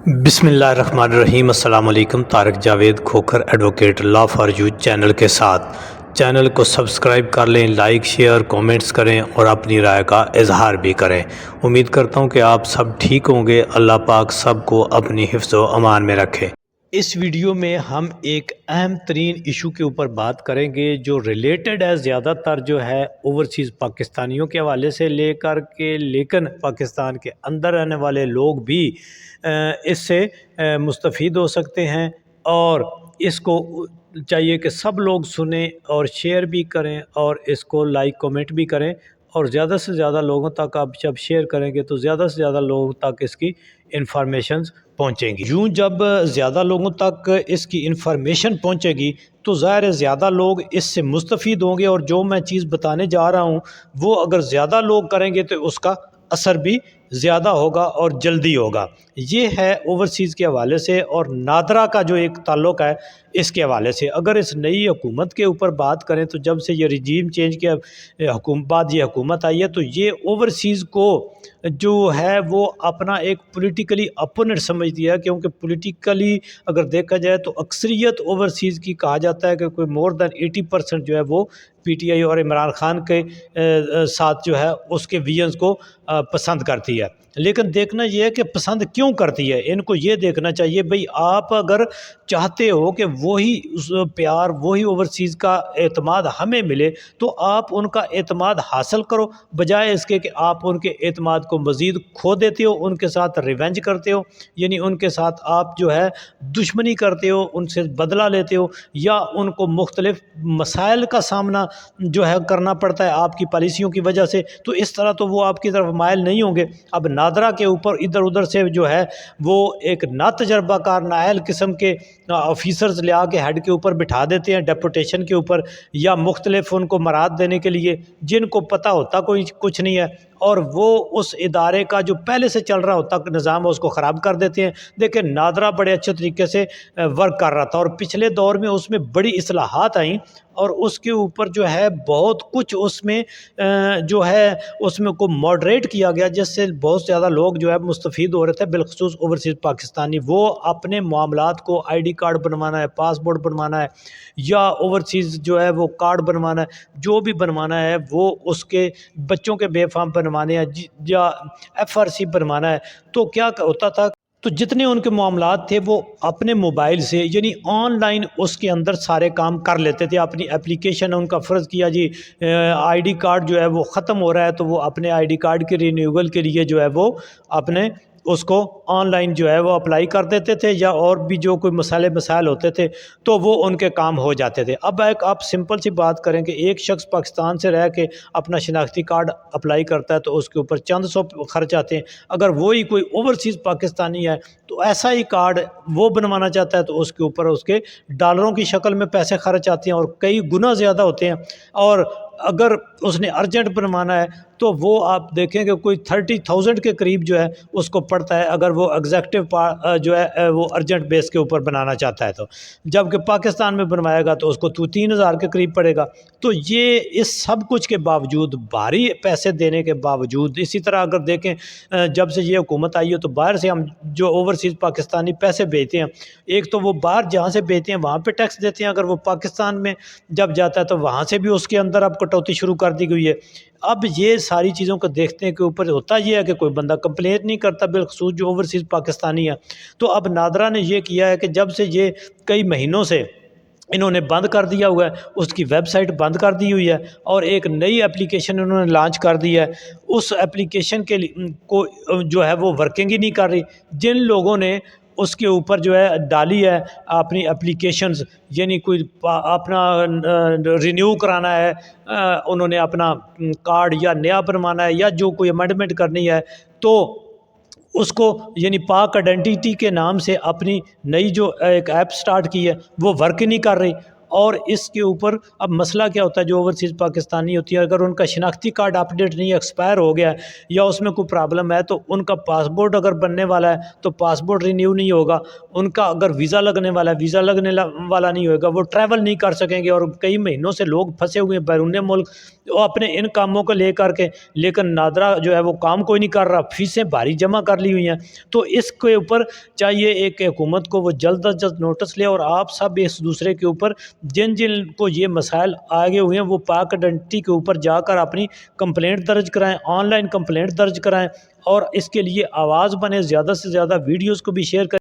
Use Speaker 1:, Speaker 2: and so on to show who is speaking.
Speaker 1: بسم اللہ الرحمن الرحیم۔ السلام علیکم۔ Tariq Javed Khokhar advocate law for you channel کے ساتھ چینل کو سبسکرائب کر لیں، لائک شیئر کومنٹس کریں اور اپنی رائے کا اظہار بھی کریں۔ امید کرتا ہوں کہ آپ سب ٹھیک ہوں گے۔ اللہ پاک سب کو اپنی حفظ و امان میں رکھے۔ اس ویڈیو میں ہم ایک اہم ترین ایشو کے اوپر بات کریں گے جو ریلیٹڈ ہے زیادہ تر جو ہے اوورسیز پاکستانیوں کے حوالے سے لے کر کے، لیکن پاکستان کے اندر رہنے والے لوگ بھی اس سے مستفید ہو سکتے ہیں، اور اس کو چاہیے کہ سب لوگ سنیں اور شیئر بھی کریں اور اس کو لائک کومنٹ بھی کریں، اور زیادہ سے زیادہ لوگوں تک آپ جب شیئر کریں گے تو زیادہ سے زیادہ لوگوں تک اس کی انفارمیشنز پہنچیں گی۔ یوں جب زیادہ لوگوں تک اس کی انفارمیشن پہنچے گی تو ظاہر ہے زیادہ لوگ اس سے مستفید ہوں گے، اور جو میں چیز بتانے جا رہا ہوں وہ اگر زیادہ لوگ کریں گے تو اس کا اثر بھی زیادہ ہوگا اور جلدی ہوگا۔ یہ ہے اوورسیز کے حوالے سے، اور نادرا کا جو ایک تعلق ہے اس کے حوالے سے۔ اگر اس نئی حکومت کے اوپر بات کریں تو جب سے یہ رجیم چینج کے بعد یہ حکومت آئی ہے تو یہ اوورسیز کو جو ہے وہ اپنا ایک پولیٹیکلی اپوننٹ سمجھتی ہے، کیونکہ پولیٹیکلی اگر دیکھا جائے تو اکثریت اوورسیز کی کہا جاتا ہے کہ کوئی مور دین 80% جو ہے وہ پی ٹی آئی اور عمران خان کے ساتھ جو ہے اس کے ویژنز کو پسند کرتی ہے۔ لیکن دیکھنا یہ ہے کہ پسند کیوں کرتی ہے، ان کو یہ دیکھنا چاہیے بھئی آپ اگر چاہتے ہو کہ وہی پیار، وہی اوورسیز کا اعتماد ہمیں ملے تو آپ ان کا اعتماد حاصل کرو، بجائے اس کے کہ آپ ان کے اعتماد کو مزید کھو دیتے ہو، ان کے ساتھ ریونج کرتے ہو، یعنی ان کے ساتھ آپ جو ہے دشمنی کرتے ہو، ان سے بدلہ لیتے ہو، یا ان کو مختلف مسائل کا سامنا جو ہے کرنا پڑتا ہے آپ کی پالیسیوں کی وجہ سے، تو اس طرح تو وہ آپ کی طرف مائل نہیں ہوں گے۔ اب نادرا کے اوپر ادھر ادھر سے جو ہے وہ ایک نا تجربہ کار نااہل قسم کے آفیسرز لے آ کے ہیڈ کے اوپر بٹھا دیتے ہیں ڈیپوٹیشن کے اوپر، یا مختلف ان کو مراد دینے کے لیے، جن کو پتہ ہوتا کوئی کچھ نہیں ہے، اور وہ اس ادارے کا جو پہلے سے چل رہا ہوتا نظام ہے اس کو خراب کر دیتے ہیں۔ دیکھیں نادرا بڑے اچھے طریقے سے ورک کر رہا تھا، اور پچھلے دور میں اس میں بڑی اصلاحات آئیں، اور اس کے اوپر جو ہے بہت کچھ اس میں جو ہے اس میں کو ماڈریٹ کیا گیا، جس سے بہت زیادہ لوگ جو ہے مستفید ہو رہے تھے، بالخصوص اوورسیز پاکستانی۔ وہ اپنے معاملات کو آئی ڈی کارڈ بنوانا ہے، پاسپورٹ بنوانا ہے، یا اوورسیز جو ہے وہ کارڈ بنوانا ہے، جو بھی بنوانا ہے وہ اس کے بچوں کے بے فارم بنوانے ہیں، یا ایف آر سی بنوانا ہے، تو کیا ہوتا تھا تو جتنے ان کے معاملات تھے وہ اپنے موبائل سے یعنی آن لائن اس کے اندر سارے کام کر لیتے تھے۔ اپنی اپلیکیشن ان کا فرض کیا جی آئی ڈی کارڈ جو ہے وہ ختم ہو رہا ہے تو وہ اپنے آئی ڈی کارڈ کے رینیول کے لیے جو ہے وہ اپنے اس کو آن لائن جو ہے وہ اپلائی کر دیتے تھے، یا اور بھی جو کوئی مسائل ہوتے تھے تو وہ ان کے کام ہو جاتے تھے۔ اب ایک آپ سمپل سی بات کریں کہ ایک شخص پاکستان سے رہ کے اپنا شناختی کارڈ اپلائی کرتا ہے تو اس کے اوپر چند سو خرچ آتے ہیں، اگر وہی کوئی اوورسیز پاکستانی ہے تو ایسا ہی کارڈ وہ بنوانا چاہتا ہے تو اس کے اوپر اس کے ڈالروں کی شکل میں پیسے خرچ آتے ہیں اور کئی گنا زیادہ ہوتے ہیں، اور اگر اس نے ارجنٹ بنوانا ہے تو وہ آپ دیکھیں کہ کوئی 30,000 کے قریب جو ہے اس کو پڑتا ہے، اگر وہ ایگزیکٹو جو ہے وہ ارجنٹ بیس کے اوپر بنانا چاہتا ہے تو، جبکہ پاکستان میں بنوائے گا تو اس کو 3,000 کے قریب پڑے گا۔ تو یہ اس سب کچھ کے باوجود، بھاری پیسے دینے کے باوجود، اسی طرح اگر دیکھیں جب سے یہ حکومت آئی ہے تو باہر سے ہم جو اوورسیز پاکستانی پیسے بھیجتے ہیں، ایک تو وہ باہر جہاں سے بھیجتے ہیں وہاں پہ ٹیکس دیتے ہیں، اگر وہ پاکستان میں جب جاتا ہے تو وہاں سے بھی اس کے اندر اب کٹوتی شروع کر دی گئی ہے۔ اب یہ ساری چیزوں کو دیکھتے ہیں کہ اوپر ہوتا یہ ہے کہ کوئی بندہ کمپلین نہیں کرتا، بالخصوص جو اوورسیز پاکستانی ہے۔ تو اب نادرا نے یہ کیا ہے کہ جب سے یہ کئی مہینوں سے انہوں نے بند کر دیا ہوا ہے، اس کی ویب سائٹ بند کر دی ہوئی ہے، اور ایک نئی اپلیکیشن انہوں نے لانچ کر دی ہے۔ اس اپلیکیشن کے کو جو ہے وہ ورکنگ ہی نہیں کر رہی۔ جن لوگوں نے اس کے اوپر جو ہے ڈالی ہے اپنی اپلیکیشنز، یعنی کوئی اپنا رینیو کرانا ہے، انہوں نے اپنا کارڈ یا نیا بنوانا ہے، یا جو کوئی امینڈمنٹ کرنی ہے، تو اس کو یعنی پاک آئیڈینٹی کے نام سے اپنی نئی جو ایک ایپ سٹارٹ کی ہے وہ ورک نہیں کر رہی،
Speaker 2: اور اس کے اوپر اب مسئلہ کیا ہوتا ہے، جو اوورسیز پاکستانی ہوتی ہے اگر ان کا شناختی کارڈ اپڈیٹ نہیں، ایکسپائر ہو گیا ہے یا اس میں کوئی پرابلم ہے، تو ان کا پاسپورٹ اگر بننے والا ہے تو پاسپورٹ رینیو نہیں ہوگا، ان کا اگر ویزا لگنے والا ہے ویزا لگنے والا نہیں ہوگا، وہ ٹریول نہیں کر سکیں گے۔ اور کئی مہینوں سے لوگ پھنسے ہوئے ہیں بیرون ملک، وہ اپنے ان کاموں کو لے کر کے، لیکن نادرا جو ہے وہ کام کوئی نہیں کر رہا، فیسیں بھاری جمع کر لی ہوئی ہیں۔ تو اس کے اوپر چاہیے ایک حکومت کو وہ جلد از جلد نوٹس لے، اور آپ سب اس دوسرے کے اوپر جن جن کو یہ مسائل آگے ہوئے ہیں وہ پاک آئیڈینٹی کے اوپر جا کر اپنی کمپلینٹ درج کرائیں، آن لائن کمپلینٹ درج کرائیں، اور اس کے لیے آواز بنے، زیادہ سے زیادہ ویڈیوز کو بھی شیئر کریں۔